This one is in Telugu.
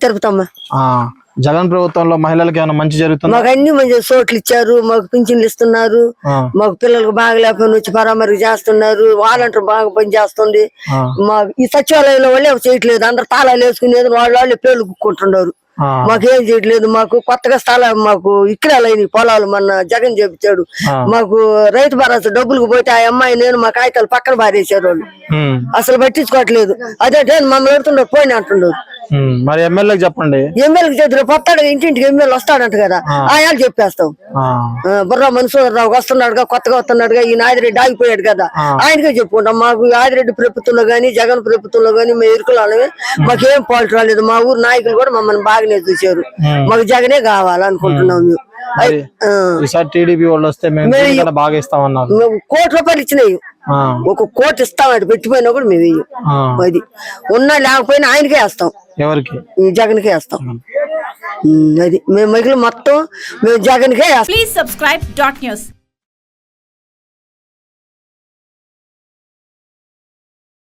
తిరుపతమ్మ. జగన్ ప్రభుత్వంలో మహిళలకు ఏమైనా మంచి జరుగుతుంది? మాకు అన్ని మంచి చోట్లు ఇచ్చారు, మాకు పింఛన్లు ఇస్తున్నారు, మాకు పిల్లలకు బాగా లేకపోయినా వచ్చి పరామరి చేస్తున్నారు, వాలంటీర్ బాగా పని చేస్తుంది. మాకు ఈ సచివాలయంలో వాళ్ళే చేయట్లేదు, అందరు తాళాలు వేసుకునేది వాళ్ళే పేర్లు కుక్కుంటున్నారు. మాకేం చేయట్లేదు. మాకు కొత్తగా స్థలం మాకు ఇక్కడాలైన పొలాలు మన జగన్ చేపించాడు. మాకు రైతు భరోసా డబ్బులకు పోతే ఆ అమ్మాయి నేను మా కాగితాలు పక్కన బారేసారు వాళ్ళు, అసలు పట్టించుకోవట్లేదు. అదే మమ్మల్ని పెడుతుండే పోయిన అంటుండదు. మరి ఎమ్మెల్యేకి చెప్పండి. ఎమ్మెల్యేకి చేతులు వస్తాడు, ఇంటింటికి ఎమ్మెల్యే వస్తాడంట కదా, ఆయన చెప్పేస్తాం. బుర్రా మన్సూర్రావు వస్తున్నాడుగా, కొత్తగా వస్తున్నాడుగా, ఈ ఆదిరెడ్డి ఆగిపోయాడు కదా, ఆయనకే చెప్పుకుంటాం. మాకు ఆదిరెడ్డి ప్రభుత్వంలో గానీ జగన్ ప్రభుత్వంలో గానీ మేము ఇరుకులాలమే, మాకేం పాలిటీ రాలేదు. మా ఊరు నాయకులు కూడా మమ్మల్ని బాగానే చూసారు. మాకు జగనే కావాలనుకుంటున్నాం మేము. టీడీపీ వాళ్ళు వస్తే మేము బాగా ఇస్తామన్నారు. మేము ₹1,00,00,000 ఇచ్చినాయి, ఒక 1,00,00,000 ఇస్తామంటే పెట్టిపోయినా కూడా మేము వెయ్యం. అది ఉన్నా లేకపోయినా ఆయనకే వేస్తాం, ఎవరికి? జగన్కే వేస్తాం. అది మేము మిగిలిన మొత్తం మేము జగన్కే వేస్తాం. Please subscribe. News